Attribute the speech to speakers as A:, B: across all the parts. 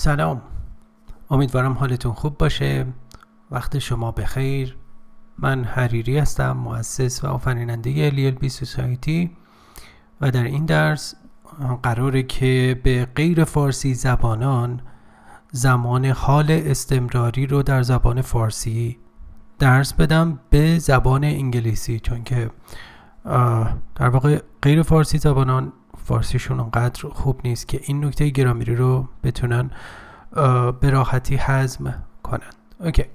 A: سلام، امیدوارم حالتون خوب باشه. وقت شما بخیر. من حریری هستم، مؤسس و آفریننده LLB سوسایتی و در این درس قراره که به غیر فارسی زبانان زمان حال استمراری رو در زبان فارسی درس بدم به زبان انگلیسی، چون که در واقع غیر فارسی زبانان فارسیشون اونقدر خوب نیست که این نکته گرامری رو بتونن به راحتی هضم کنن. Okay.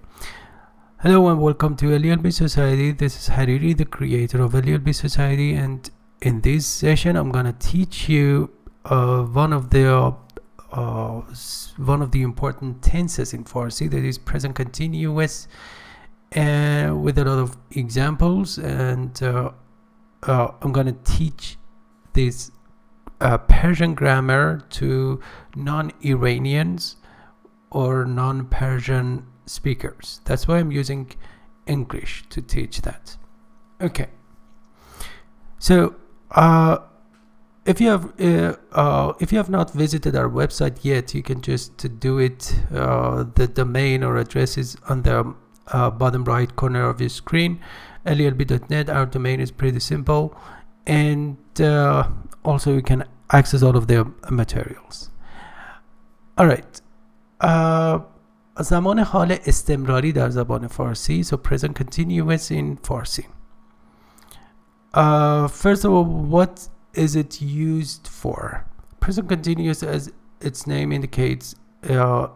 A: Hello and welcome to LLB Society. This is Hariri, the creator of LLB Society, and in this session I'm gonna teach you one of the important tenses in Farsi, that is present continuous, with a lot of examples, and I'm gonna teach this Persian grammar to non-Iranians or non-Persian speakers. That's why I'm using English to teach that. Okay. So, if you have not visited our website yet, you can just do it. The domain or address is on the bottom right corner of your screen, llb.net. Our domain is pretty simple, and also you can access all of their materials. All right. زمان حال استمراری در زبان فارسی, so present continuous in Farsi. First of all, what is it used for? Present continuous, as its name indicates,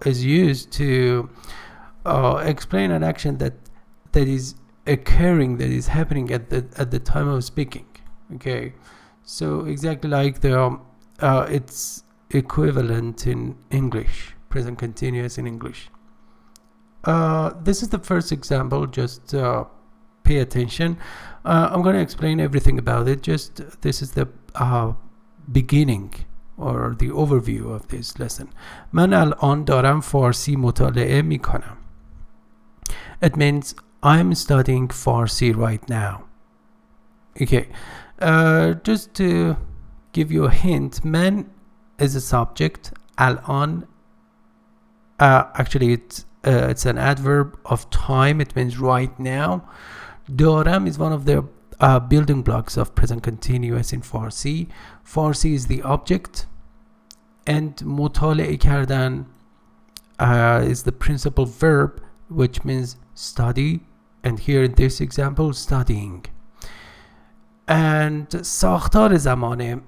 A: is used to explain an action that is occurring, that is happening at the time of speaking. Okay, so exactly like its equivalent in English, present continuous in English. This is the first example. Just pay attention. I'm going to explain everything about it. This is the beginning or the overview of this lesson. من الان دارم فارسی مطالعه می کنم. It means I'm studying Farsi right now. Okay. Just to give you a hint, man is a subject. الان actually it's an adverb of time. It means right now. دارم is one of the building blocks of present continuous in Farsi. Farsi is the object, and مطالعه کردن is the principal verb, which means study, and here in this example, studying. And ساختار زمانه,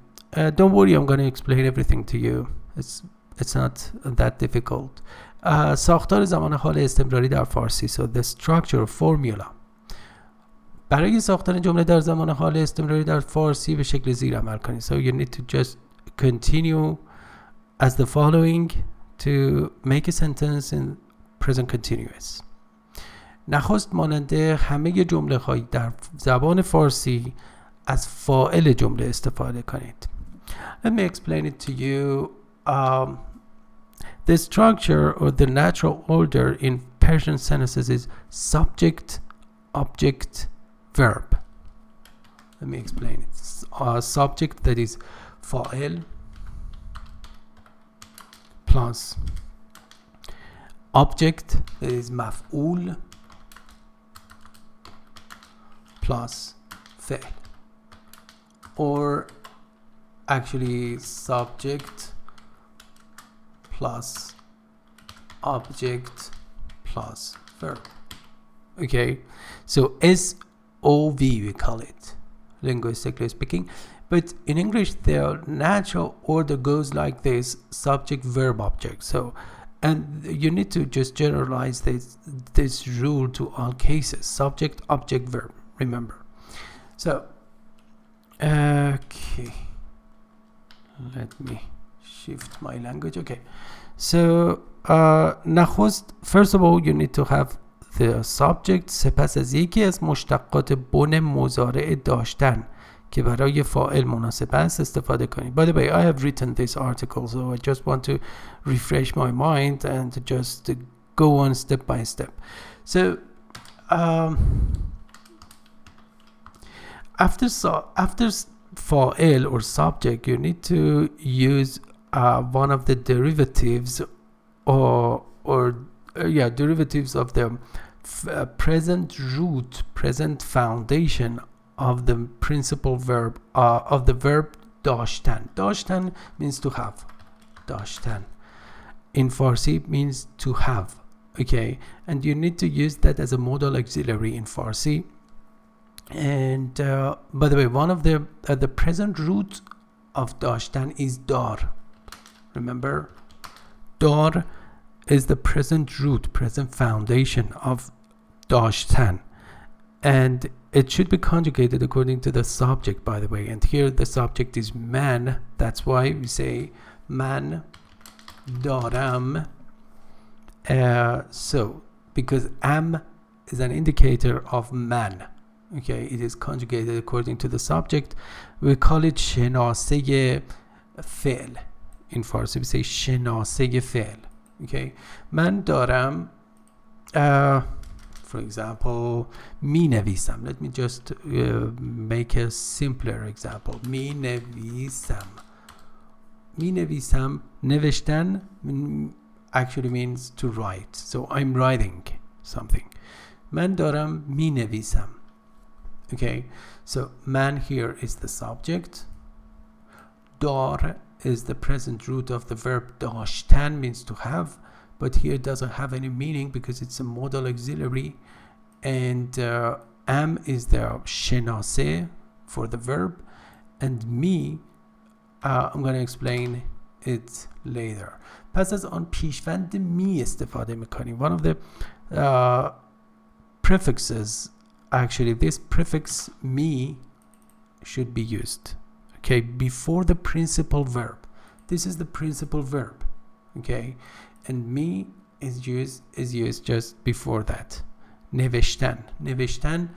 A: don't worry, I'm going to explain everything to you. It's not that difficult. ساختار زمان حال استمراری در فارسی, so the structure, formula. برای ساختن جمله در زمان حال استمراری در فارسی به شکل زیر عمل کنید. So you need to just continue as the following to make a sentence in present continuous. نخست ماننده همه جمله هایی در زبان فارسی از فاعل جمله استفاده کنید. Let me explain it to you. The structure or the natural order in Persian sentences is subject, object, verb. Let me explain it. Subject, that is fa'il, plus object, that is maf'ul, plus fi'l. Or actually subject plus object plus verb. Okay, so SOV we call it, linguistically speaking, but in English the natural order goes like this: subject, verb, object. So, and you need to just generalize this rule to all cases: subject, object, verb. Remember. So, okay, let me shift my language. Okay, so نخست, first of all, you need to have the subject. سپس از یکی از مشتقات بن مضارع داشتن که برای فاعل مناسب است استفاده کنید. By the way, I have written this article, so I just want to refresh my mind and just go on step by step. So after fa'il or subject, you need to use one of the derivatives derivatives of the present root, present foundation of the principal verb, of the verb داشتن. داشتن means to have. داشتن in Farsi means to have. Okay, and you need to use that as a modal auxiliary in Farsi. And by the way, one of the present root of داشتن is dar. Remember, dar is the present root, present foundation of داشتن, and it should be conjugated according to the subject, by the way. And here the subject is man. That's why we say man دارم. So because am is an indicator of man, okay, it is conjugated according to the subject. We call it شناسه فعل. In Farsi we say شناسه فعل. Okay, من دارم for example می نویسم. Let me just make a simpler example. می نویسم. می نویسم. نوشتن actually means to write. So I'm writing something. من دارم می نویسم. Okay, so man here is the subject. دار is the present root of the verb داشتن, means to have, but here it doesn't have any meaning because it's a modal auxiliary. And am is the شناسه for the verb, and me I'm going to explain it later. پس از آن پیشوند می استفاده میکنیم. One of the prefixes, actually this prefix me should be used, okay, before the principal verb. This is the principal verb, okay, and me is used just before that. نوشتن. نوشتن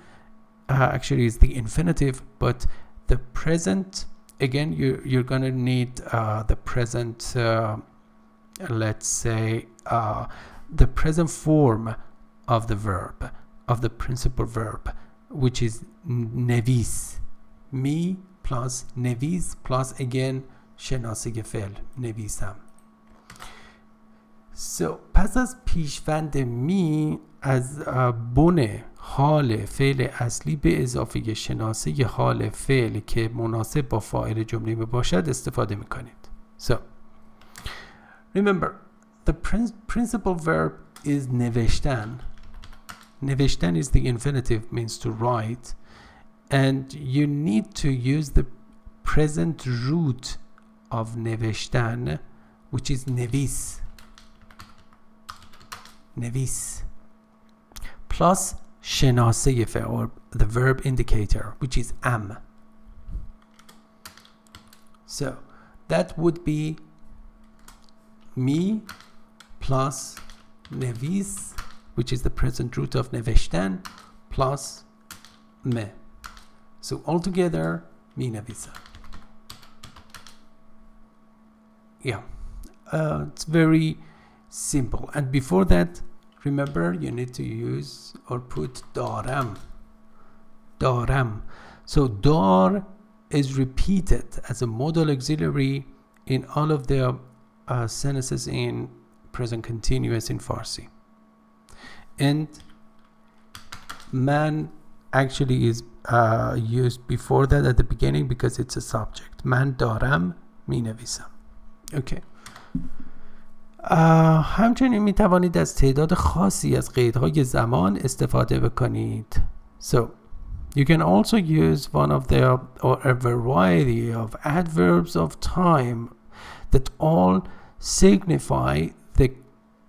A: actually is the infinitive, but the present, again you're gonna need the present let's say the present form of the verb, of the principal verb, which is نویس. می plus نویس plus again شناسه فعل نویسم. So پس از پیشوند می از بن حال فعل اصلی به اضافه شناسه حال فعل که مناسب با فاعل جمله باشد استفاده میکنید. So remember, the principal verb is نوشتن. نوشتن is the infinitive, means to write, and you need to use the present root of نوشتن, which is نویس. نویس plus شناسه فعل, or the verb indicator, which is am. So that would be me plus نویس, which is the present root of نوشتن, plus me. So altogether می نویسم. Yeah, it's very simple. And before that, remember, you need to use or put دارم. دارم. So دار is repeated as a modal auxiliary in all of the sentences in present continuous in Farsi. And man actually is used before that at the beginning because it's a subject. من دارم می نویسم. Okay. همچنین می توانید از تعداد خاصی از قیدهای زمان استفاده بکنید. So you can also use one of the or a variety of adverbs of time that all signify the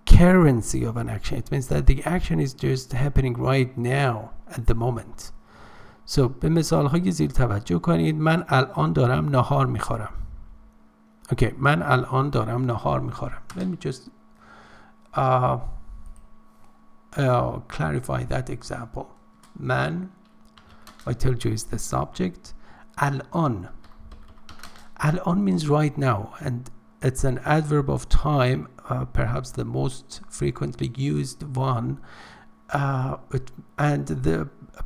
A: currency of an action. It means that the action is just happening right now at the moment. So به مثال های زیر توجه کنید. من الان دارم نهار میخورم. Okay, من الان دارم نهار میخورم. Let me just clarify that example. من, I told you, is the subject. الان. الان means right now, and it's an adverb of time, perhaps the most frequently used one.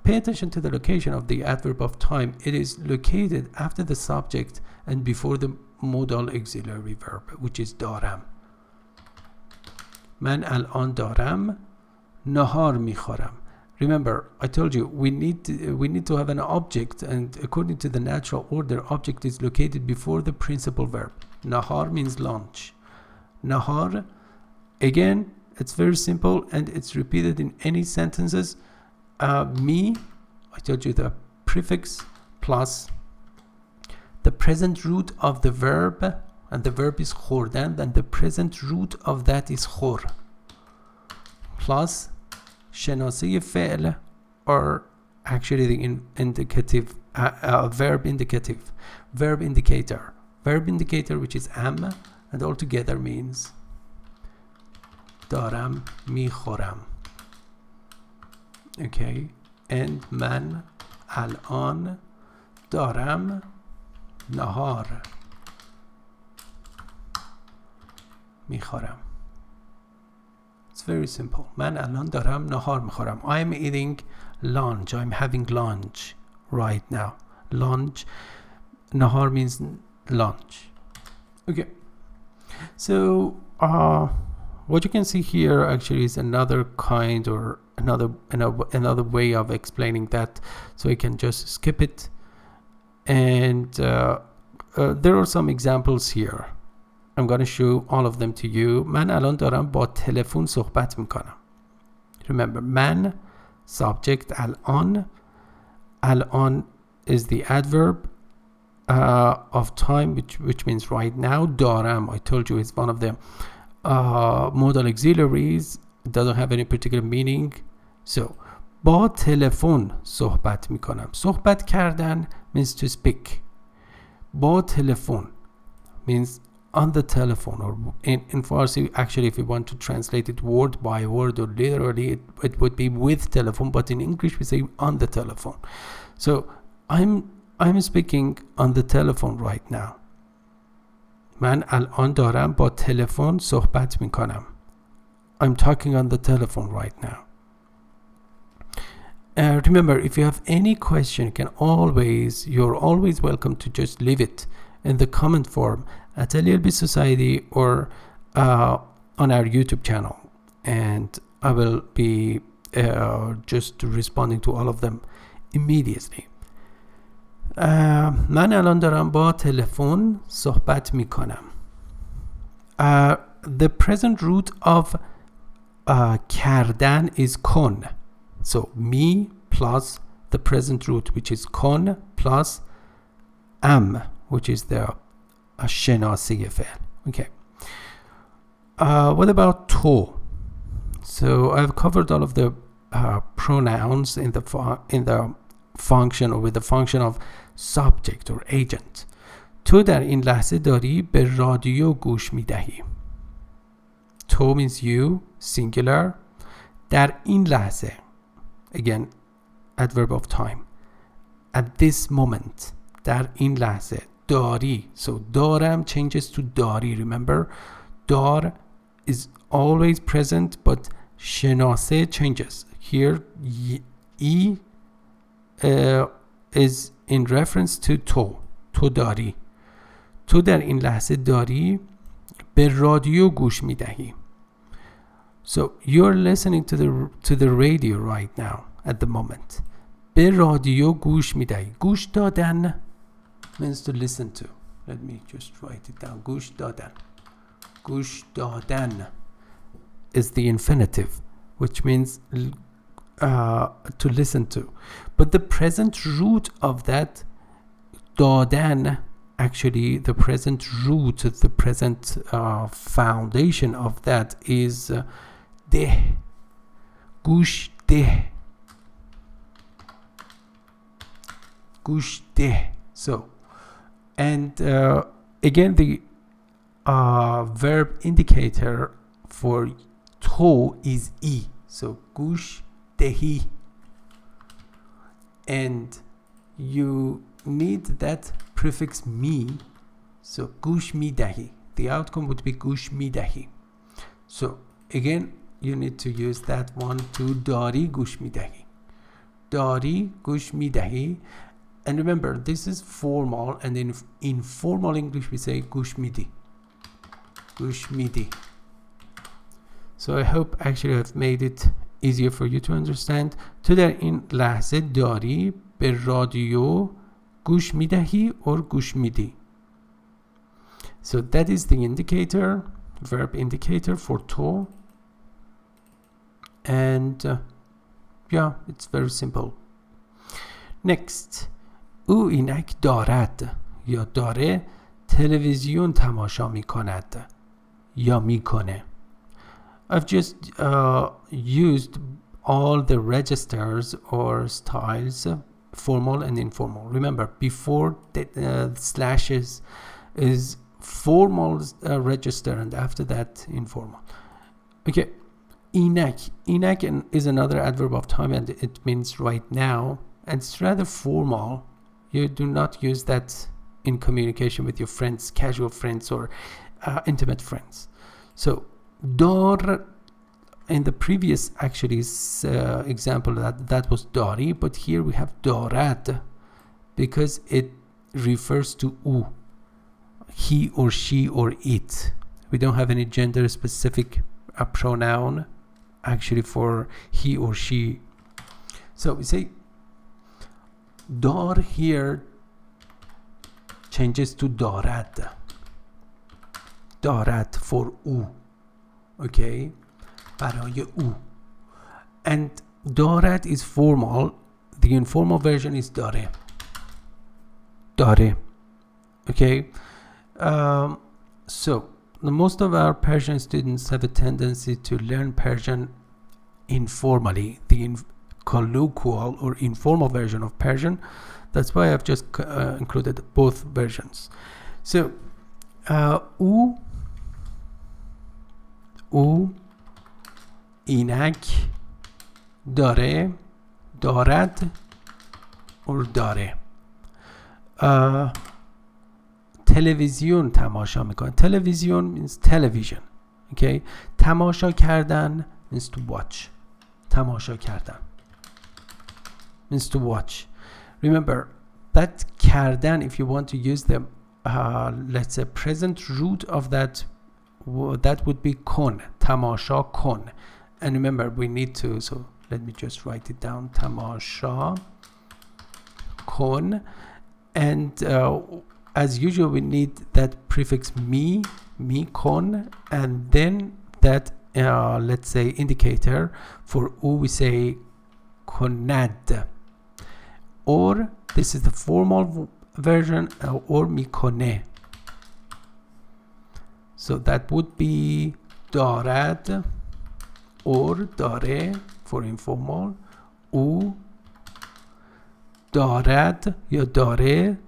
A: Pay attention to the location of the adverb of time. It is located after the subject and before the modal auxiliary verb, which is دارم. من الان دارم نهار میخورم. Remember, I told you we need to have an object, and according to the natural order, object is located before the principal verb. Nahar means lunch. Nahar, again, it's very simple and it's repeated in any sentences. Me, I told you the prefix plus the present root of the verb, and the verb is khordan, and the present root of that is khor, plus شناسه فعل, or actually the indicative verb indicator which is am, and altogether means دارم میخورم. Okay, and من الان دارم نهار میخورم. It's very simple. من الان دارم نهار میخورم. I'm eating lunch. I'm having lunch right now. Lunch. نهار means lunch. Okay. So what you can see here actually is another kind, or another way of explaining that. So you can just skip it. And there are some examples here. I'm going to show all of them to you. من الان دارم با تلفن صحبت میکنم. Remember, من, subject, الان is the adverb of time, which means right now. دارم, I told you, is one of the modal auxiliaries. It doesn't have any particular meaning. So, با تلفن صحبت میکنم. صحبت کردن means to speak. با تلفن means on the telephone, or in Farsi, actually, if you want to translate it word by word or literally, it would be with telephone, but in English we say on the telephone. So I'm speaking on the telephone right now. من الان دارم با تلفن صحبت میکنم. I'm talking on the telephone right now. Remember, if you have any question, you're always welcome to just leave it in the comment form at LLB Society or on our YouTube channel, and I will be just responding to all of them immediately. من الان دارم با تلفن صحبت میکنم. The present root of کردن is کن. So me plus the present root, which is کن, plus am, which is the شناسه فعل. Okay. What about to? So I've covered all of the pronouns in the function, or with the function of subject or agent. تو در این لحظه داری به رادیو گوش میدهی. تو means you, singular. در این لحظه, again, adverb of time. At this moment, در این لحظه. داری, so دارم changes to داری. Remember, دار is always present, but شناسه changes. Here, e is in reference to تو. تو داری. تو در این لحظه داری به رادیو گوش میدهی. So you're listening to the radio right now at the moment. به رادیو گوش میدهی. گوش دادن means to listen to. Let me just write it down. گوش دادن. گوش دادن is the infinitive, which means to listen to. But the present root of that دادن, actually the present root, the present foundation of that is ده. گوش ده. گوش ده. So, and again, the verb indicator for to is e. So گوش دهی. And you need that prefix می. So گوش می دهی. The outcome would be گوش می دهی. So again, you need to use that one to داری گوش می دهی. داری گوش می دهی. And remember, this is formal, and in informal English we say گوش میدی. گوش میدی. So I hope actually I've made it easier for you to understand. تو در این لحظه داری به رادیو گوش میدهی or گوش میدی. So that is the indicator, verb indicator for to. And yeah, it's very simple. Next. او اینک دارد یا داره تلویزیون تماشا میکند یا میکنه. I've just used all the registers or styles, formal and informal. Remember, before the slashes is formal register and after that informal. Okay, اینک is another adverb of time and it means right now, and it's rather formal. You do not use that in communication with your friends, casual friends or intimate friends. So دار in the previous actually example that was داری, but here we have دارد because it refers to او, he or she or it. We don't have any gender specific pronoun actually for he or she. So we say دار here changes to دارد. دارد for او. Okay, برای او. And دارد is formal. The informal version is داره. داره. Okay. So most of our Persian students have a tendency to learn Persian informally, the colloquial or informal version of Persian. That's why I've just included both versions. So او اینک داره دارد or داره تلویزیون تماشا میکنه. تلویزیون means television. Okay, تماشا کردن means to watch. تماشا کردن means to watch. Remember that کردن, if you want to use the let's say present root of that would be کن. تماشا کن. And remember we need to, so let me just write it down. تماشا کن. And as usual we need that prefix می کن, and then that let's say indicator for او we say کند, or this is the formal version, or میکنه. So that would be دارد or داره for informal. او دارد یا داره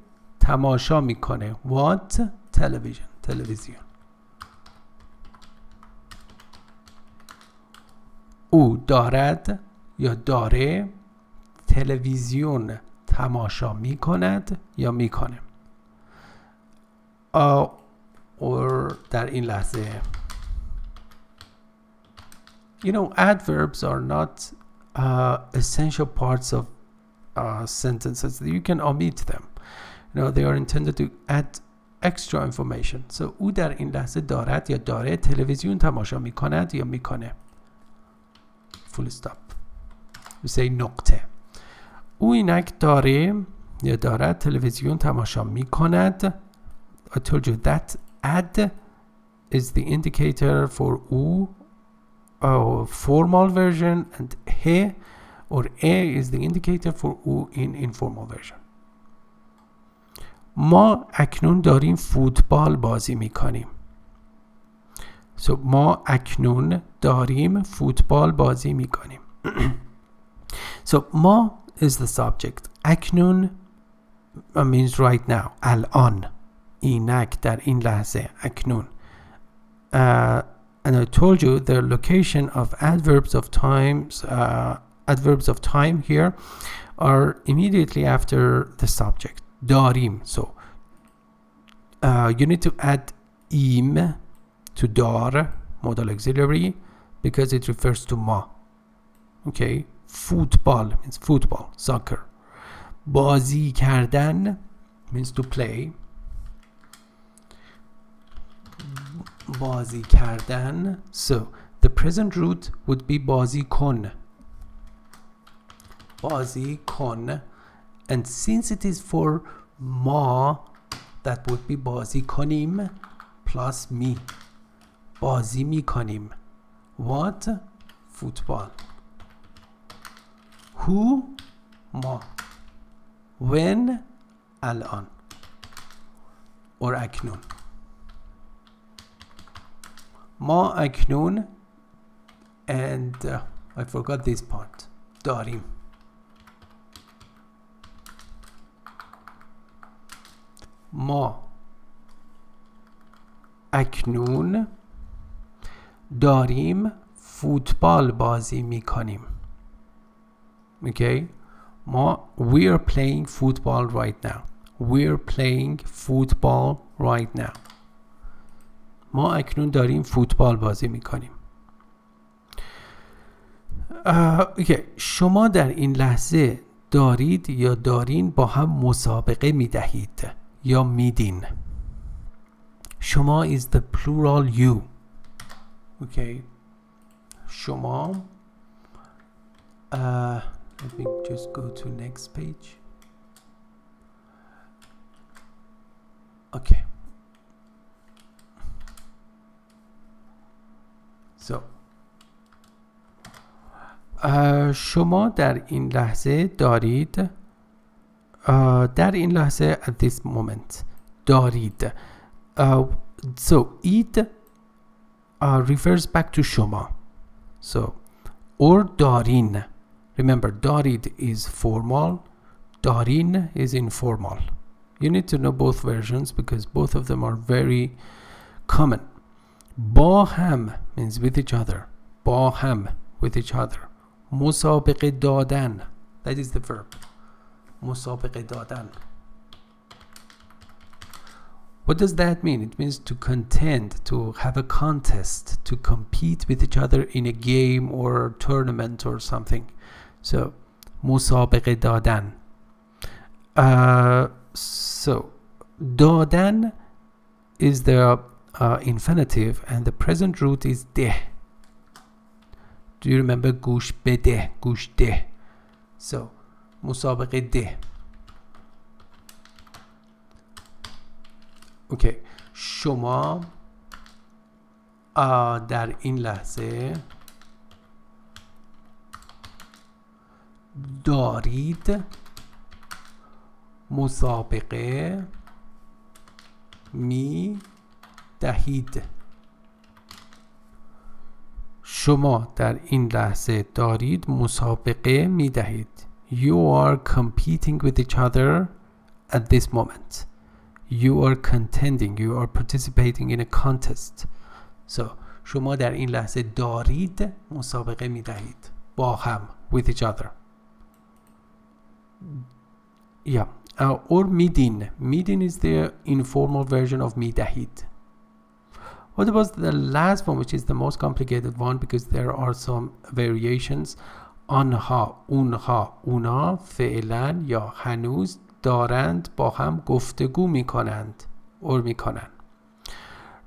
A: تماشا میکنه. What? تلویزیون. او دارد یا داره تلویزیون تماشا میکند یا میکنه. or در این لحظه. You know, adverbs are not essential parts of sentences. You can omit them. You know, they are intended to add extra information. So او در این لحظه دارد یا داره تلویزیون تماشا میکند یا میکنه. Full stop. We say نقطه. او اینک داره یا دارد تلویزیون تماشا میکند. I told you that add is the indicator for او, formal version, and he or a is the indicator for او in informal version. ما اکنون داریم فوتبال بازی میکنیم. So ما اکنون داریم فوتبال بازی میکنیم. So ما is the subject. اکنون means right now. الان. اینک در این لحظه. اکنون. And I told you the location of adverbs of time here are immediately after the subject. داریم. So you need to add im to dar, modal auxiliary, because it refers to ما. Okay. Football means football, soccer. بازی کردن means to play. بازی کردن. So The present root would be بازی کن. بازی کن. And since it is for ما, that would be بازی کنیم plus می. بازی می کنیم. What? فوتبال. Who? ما. When? الان. or اکنون. ما اکنون and I forgot this part. داریم. ما اکنون داریم فوتبال بازی می کنیم. Okay? We are playing football right now. We're playing football right now. ما اکنون داریم فوتبال بازی می کنیم. Okay. شما در این لحظه دارید یا دارین با هم مسابقه می دهید یا میدین. شما is the plural you. Okay. شما let me just go to next page. Okay. So شما در این لحظه دارید در این لحظه at this moment دارید. So it refers back to شما. So or دارین. Remember دارید is formal, دارین is informal. You need to know both versions because both of them are very common. با هم means with each other. با هم with each other. مسابقه دادن. That is the verb. مسابقه دادن. What does that mean? It means to contend, to have a contest, to compete with each other in a game or tournament or something. So, مسابقه دادن. So, دادن is the infinitive and the present root is ده. Do you remember گوش بده, گوش ده? So, مسابقه ده. Okay. شما در این لحظه دارید مسابقه می دهید. شما در این لحظه دارید مسابقه می دهید. You are competing with each other at this moment. You are contending. You are participating in a contest. So, شما در این لحظه دارید مسابقه می دهید. با هم. With each other. Yeah. Or میدین. میدین is the informal version of می دهید. What about the last one, which is the most complicated one because there are some variations. آنها, اونها, اونا فعلا یا هنوز دارند با هم گفتگو می کنند or می کنند.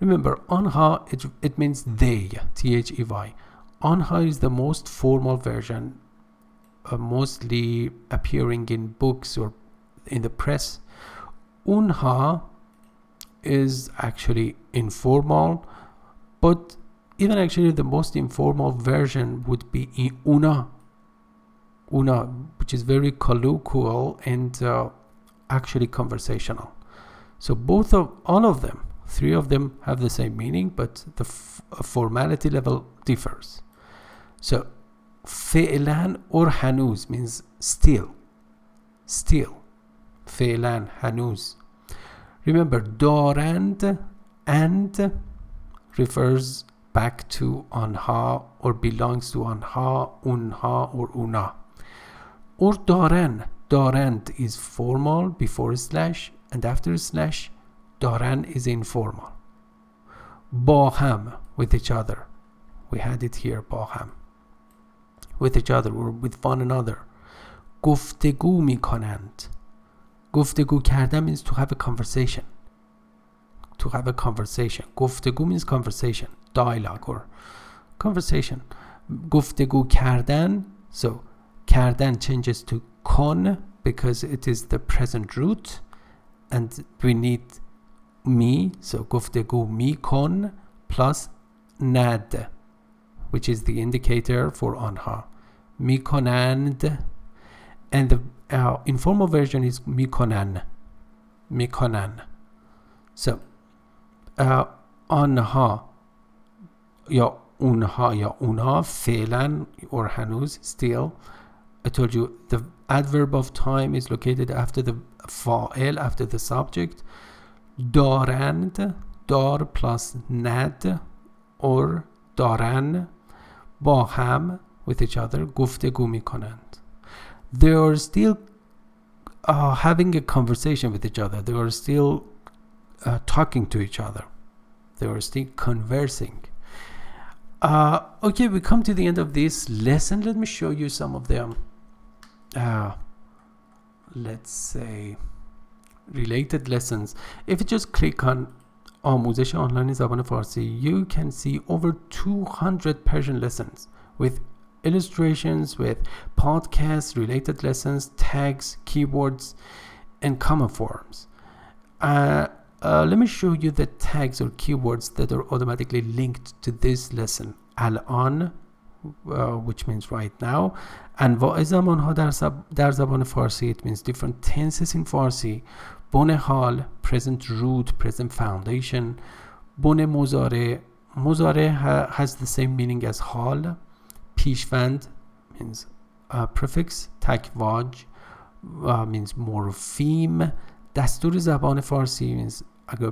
A: Remember, آنها, it means they, T-H-E-Y. آنها is the most formal version, mostly appearing in books or in the press. اونها is actually informal, but even actually the most informal version would be una, which is very colloquial and actually conversational. So all of them, three of them have the same meaning, but the formality level differs. So فعلا or هنوز means still. فعلا هنوز. Remember, دارند and refers back to آنها or belongs to آنها, اونها or اونا. Or دارند is formal before slash and after slash دارن is informal. با هم with each other. We had it here, با هم. With each other or with one another. گفتگو می کنند. گفتگو کردن means to have a conversation. To have a conversation. گفتگو means conversation, dialogue or conversation. گفتگو کردن. So کردن changes to کن because it is the present root and we need می. So گفتگو می کن plus ند, which is the indicator for آنها. می کنند. And the informal version is می کنن. می کنن. So آنها یا اونها یا اونا فعلا or هنوز still. I told you the adverb of time is located after the فاعل, after the subject. دارند, دار plus ند or دارن, با هم with each other گفتگو می کنند. They are still having a conversation with each other. They are still talking to each other. They are still conversing. Okay, we come to the end of this lesson. Let me show you some of them. Let's say related lessons. If you just click on آموزش آنلاین زبان فارسی, you can see over 200 Persian lessons with illustrations, with podcasts, related lessons, tags, keywords, and common forms. Let me show you the tags or keywords that are automatically linked to this lesson. الان, which means right now. انواع زمانها در زبان فارسی, it means different tenses in فارسی. بن حال, present root, present foundation. بن مضارع, مضارع has the same meaning as حال. پیشوند means prefix. تکواج means morpheme. دستور زبان فارسی means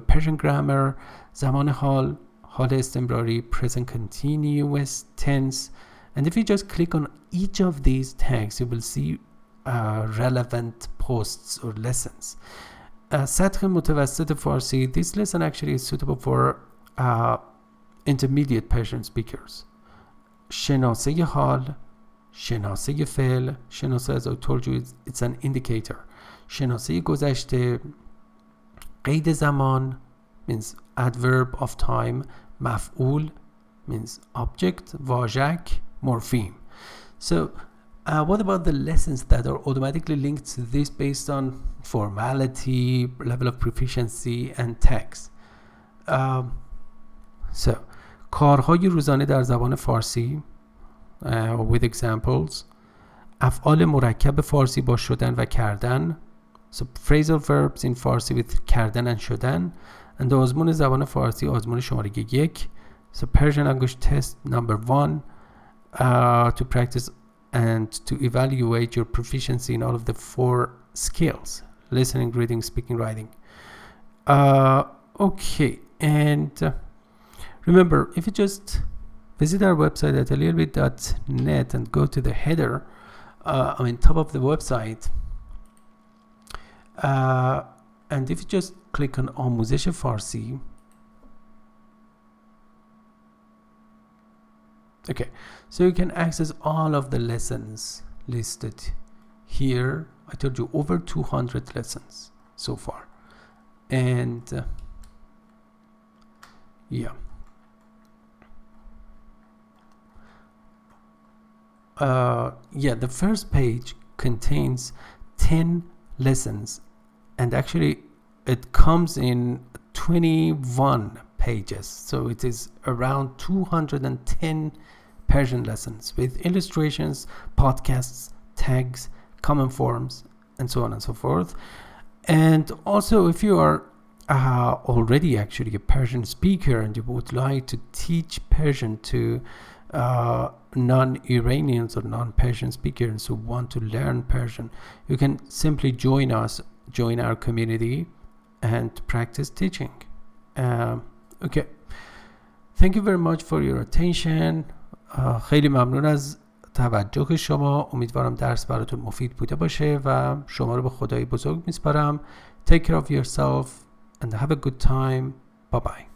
A: Persian grammar. زمان حال, حال استمراری, present continuous tense. And if you just click on each of these tags, you will see relevant posts or lessons. سطح متوسط فارسی, this lesson actually is suitable for intermediate Persian speakers. شناسه حال, شناسه فعل. شناسه, as I told you, it's an indicator. شناسه گذشته. قید زمان means adverb of time. مفعول means object. واژک, morpheme. So what about the lessons that are automatically linked to this based on formality, level of proficiency, and tags? So کارهای روزانه در زبان فارسی with examples. افعال مرکب فارسی با شدن و کردن. So phrasal verbs in فارسی with کردن and شدن. And آزمون زبان فارسی, آزمون شماره 1. So Persian language test number 1 to practice and to evaluate your proficiency in all of the 4 skills: listening, reading, speaking, writing. Okay, and remember, if you just visit our website at alielbit.net and go to the header, top of the website, and if you just click on آموزش فارسی. Okay, so you can access all of the lessons listed here. I told you over 200 lessons so far. And yeah. The first page contains 10 lessons, and actually it comes in 21 pages, so it is around 210 Persian lessons with illustrations, podcasts, tags, common forms, and so on and so forth. And also, if you are already actually a Persian speaker and you would like to teach Persian to non-Iranians or non-Persian speakers who want to learn Persian, you can simply join our community and practice teaching. Okay, thank you very much for your attention. خیلی ممنون از توجه شما. امیدوارم درس براتون مفید بوده باشه و شما رو به خدای بزرگ میسپارم. Take care of yourself and have a good time. Bye bye.